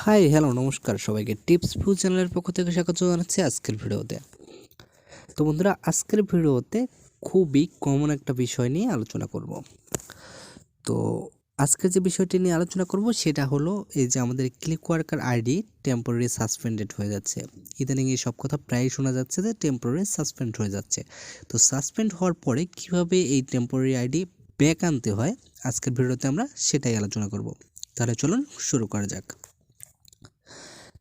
Hi hello নমস্কার সবাইকে tips ফু চ্যানেলের পক্ষ থেকে স্বাগত জানাচ্ছি আজকের ভিডিওতে। তো বন্ধুরা, আজকের ভিডিওতে খুবই কমন একটা বিষয় নিয়ে আলোচনা করব। তো আজকে যে বিষয়টি নিয়ে আলোচনা করব সেটা হলো এই যে আমাদের click worker ID temporary suspended হয়ে যাচ্ছে। ইদানিং এই সব কথা প্রায়ই শোনা যাচ্ছে যে টেম্পোরারি সাসপেন্ড হয়ে যাচ্ছে। তো সাসপেন্ড হওয়ার পরে কিভাবে এই টেম্পোরারি আইডি ব্যাক আনতে হয় আজকের ভিডিওতে আমরা সেটাই আলোচনা করব। তাহলে চলুন শুরু করা যাক।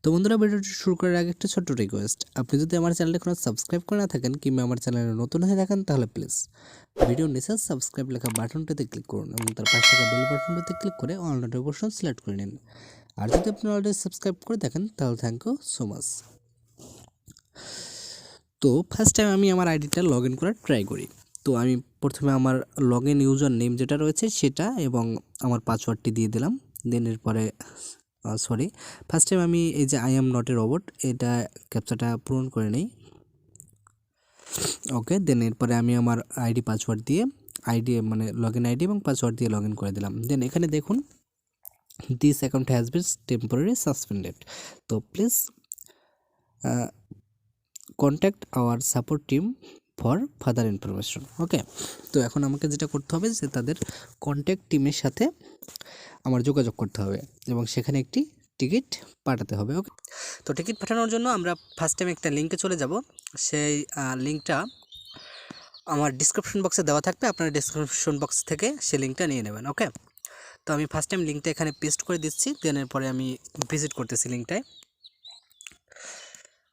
তো বন্ধুরা, ভিডিওটি শুরু করার আগে একটা ছোট্ট রিকোয়েস্ট, আপনি যদি আমার চ্যানেলে এখনো সাবস্ক্রাইব করে না থাকেন কিংবা আমার চ্যানেলে নতুন হয়ে থাকেন তাহলে প্লিজ ভিডিও নিচে সাবস্ক্রাইব লেখা বাটনটিতে ক্লিক করুন এবং তার পাশে থাকা বেল বাটনটিতে ক্লিক করে অল নোটিফিকেশন সিলেক্ট করে নিন। আর যদি আপনি অলরেডি সাবস্ক্রাইব করে থাকেন তাহলে থ্যাংক ইউ সো মাচ। তো ফার্স্ট টাইম আমি আমার আইডিটা লগ ইন করার ট্রাই করি। তো আমি প্রথমে আমার লগ ইন ইউজার নেম যেটা রয়েছে সেটা এবং আমার পাসওয়ার্ডটি দিয়ে দিলাম। দেন এরপরে ফার্স্ট টাইম আমি এই যে I am not a robot এটা ক্যাপচাটা পূরণ করে নেই। ওকে, দেন এরপরে আমি আমার আইডি পাসওয়ার্ড দিয়ে মানে লগ ইন আইডি এবং পাসওয়ার্ড দিয়ে লগ ইন করে দিলাম। দেন এখানে দেখুন this account has been temporary suspended. তো please contact our support team for further information. Okay, তো এখন আমাকে যেটা করতে হবে যে তাদের কন্ট্যাক্ট টিমের সাথে আমার যোগাযোগ করতে হবে এবং সেখানে একটি টিকিট পাঠাতে হবে। ওকে, তো টিকিট পাঠানোর জন্য আমরা ফার্স্ট টাইম একটা লিঙ্কে চলে যাব। সেই লিঙ্কটা আমার ডিসক্রিপশন বক্সে দেওয়া থাকবে, আপনারা ডিসক্রিপশন বক্স থেকে সেই লিঙ্কটা নিয়ে নেবেন। ওকে, তো আমি ফার্স্ট টাইম লিঙ্কটা এখানে পেস্ট করে দিচ্ছি, দেন এরপরে আমি ভিজিট করতেছি লিঙ্কটায়।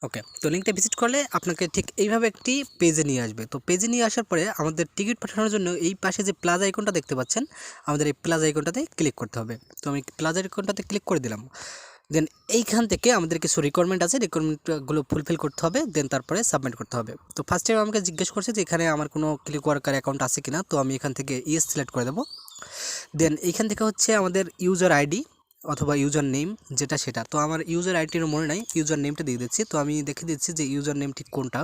ওকে, তো লিঙ্কটা ভিজিট করলে আপনাকে ঠিক এইভাবে একটি পেজে নিয়ে আসবে। তো পেজে নিয়ে আসার পরে আমাদের টিকিট পাঠানোর জন্য এই পাশে যে প্লাস আইকনটা দেখতে পাচ্ছেন, আমাদের এই প্লাস আইকনটাতে ক্লিক করতে হবে। তো আমি প্লাস আইকনটাতে ক্লিক করে দিলাম। দেন এইখান থেকে আমাদের কিছু রিকোয়ারমেন্ট আছে, রিকোয়ারমেন্টগুলো ফুলফিল করতে হবে, দেন তারপরে সাবমিট করতে হবে। তো ফার্স্ট টাইম আমাকে জিজ্ঞেস করছে যে এখানে আমার কোনো ক্লিক ওয়ার্কার অ্যাকাউন্ট আছে কিনা। তো আমি এখান থেকে ইয়েস সিলেক্ট করে দেবো। দেন এইখান থেকে হচ্ছে আমাদের ইউজার আইডি অথবা ইউজার নেম যেটা সেটা। তো আমার ইউজার আইডির মনে নাই, ইউজার নেমটা দিয়ে দিচ্ছি। তো আমি দেখে দিচ্ছি যে ইউজার নেম ঠিক কোনটা।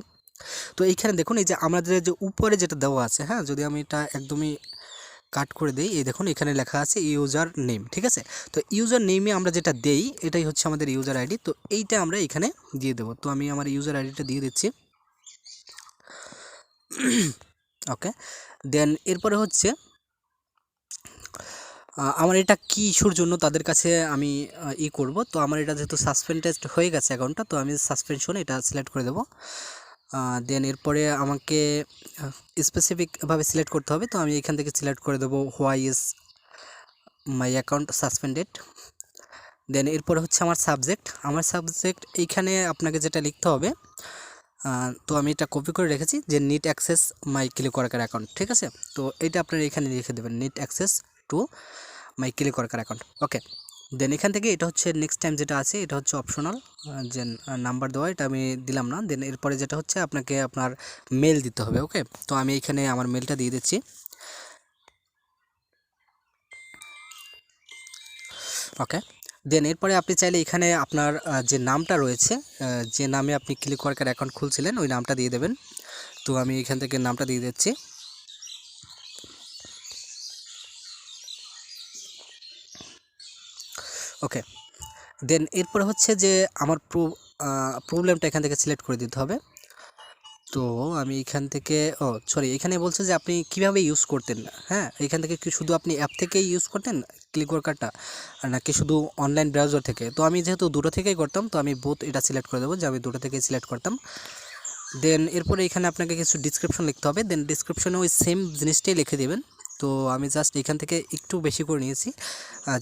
তো এইখানে দেখুন এই যে আমাদের যে উপরে যেটা দেওয়া আছে, হ্যাঁ, যদি আমি এটা একদমই কাট করে দেই, এই দেখুন এখানে লেখা আছে ইউজার নেম। ঠিক আছে, তো ইউজার নেমে আমরা যেটা দেই এটাই হচ্ছে আমাদের ইউজার আইডি। তো এইটা আমরা এখানে দিয়ে দেবো। তো আমি আমার ইউজার আইডিটা দিয়ে দিচ্ছি। ওকে, দেন এরপরে হচ্ছে আমার এটা কি ইস্যুর জন্য তাদের কাছে আমি করব। তো আমার এটা যেহেতু সাসপেন্ডেড হয়ে গেছে অ্যাকাউন্টটা, তো আমি সাসপেনশন এটা সিলেক্ট করে দেবো। দেন এরপরে আমাকে স্পেসিফিকভাবে সিলেক্ট করতে হবে। তো আমি এখান থেকে সিলেক্ট করে দেবো why is my account suspended. Then এরপরে হচ্ছে আমার সাবজেক্ট এইখানে আপনাকে যেটা লিখতে হবে, তো আমি এটা কপি করে রেখেছি যে need access my Clickworker account. ঠিক আছে, তো এইটা আপনারা এখানে লিখে দেবেন need access to my Clickworker account. Okay, then এখান থেকে এটা হচ্ছে নেক্সট টাইম যেটা আছে এটা হচ্ছে অপশনাল, যে নাম্বার দেওয়া এটা আমি দিলাম না। দেন এরপরে যেটা হচ্ছে আপনাকে আপনার মেল দিতে হবে। ওকে, তো আমি এখানে আমার মেলটা দিয়ে দিচ্ছি। ওকে, দেন এরপরে আপনি চাইলে এখানে আপনার যে নামটা রয়েছে, যে নামে আপনি ক্লিকওয়ার্কার অ্যাকাউন্ট খুলছিলেন ওই নামটা দিয়ে দেবেন। তো আমি এখান থেকে নামটা দিয়ে দিচ্ছি। ওকে, দেন এরপরে হচ্ছে যে আমার প্রবলেমটা এখান থেকে সিলেক্ট করে দিতে হবে। তো আমি এখান থেকে এখানে বলছে যে আপনি কিভাবে ইউজ করতেন। হ্যাঁ, এখান থেকে কি শুধু আপনি অ্যাপ থেকেই ইউজ করতেন ক্লিকওয়ার্কারটা নাকি শুধু অনলাইন ব্রাউজার থেকে। তো আমি যেহেতু দুটো থেকেই করতাম তো আমি বোথ এটা সিলেক্ট করে দেবো যে আমি দুটো থেকেই সিলেক্ট করতাম। দেন এরপরে এখানে আপনাকে কিছু ডিসক্রিপশন লিখতে হবে। দেন ডিসক্রিপশনে ওই সেম জিনিসটাই লিখে দেবেন। তো আমি জাস্ট এখান থেকে একটু বেশি করে নিয়েছি,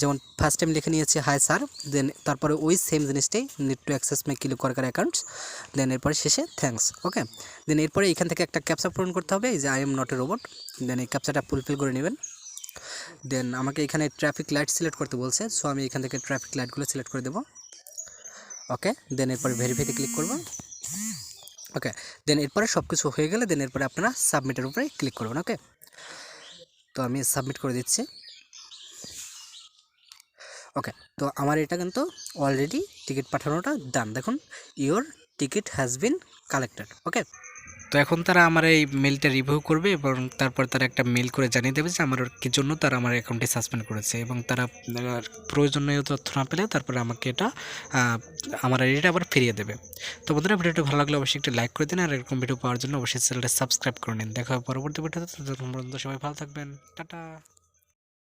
যেমন ফার্স্ট টাইম লিখে নিয়েছি হাই স্যার। দেন তারপরে ওই সেম জিনিসটাই need to access my Clickworker accounts. Then এরপরে শেষে থ্যাঙ্কস। ওকে, দেন এরপরে এখান থেকে একটা ক্যাপচা পূরণ করতে হবে, এই যে I am not a robot. Then এই ক্যাপচাটা ফুলফিল করে নেবেন। দেন আমাকে এখানে ট্রাফিক লাইট সিলেক্ট করতে বলছে, সো আমি এখান থেকে ট্রাফিক লাইটগুলো সিলেক্ট করে দেবো। ওকে, দেন এরপরে ভেরিফাইতে ক্লিক করবো। ওকে, দেন এরপরে সব কিছু হয়ে গেলে দেন এরপরে আপনারা সাবমিটের উপরে ক্লিক করবেন। ওকে, তো আমি সাবমিট করে দিচ্ছি। ওকে, তো আমার এটা কিন্তু অলরেডি টিকিট পাঠানোটা ডান। দেখুন your ticket has been collected. Okay, তো এখন তারা আমার এই মেলটা রিভিউ করবে এবং তারপর তারা একটা মেল করে জানিয়ে দেবে যে আমার কি জন্য তারা আমার অ্যাকাউন্টটি সাসপেন্ড করেছে, এবং তারা প্রয়োজনীয় তথ্য না পেলে তারপরে আমাকে এটা আমার আইডিটা আবার ফিরিয়ে দেবে। তো বন্ধুরা, ভিডিওটি ভালো লাগলে অবশ্যই একটি লাইক করে দিন, আর এরকম ভিডিও পাওয়ার জন্য অবশ্যই চ্যানেলটা সাবস্ক্রাইব করে নিন। দেখা হবে পরবর্তী ভিডিওতে। ততক্ষণ পর্যন্ত সবাই ভালো থাকবেন। টাটা।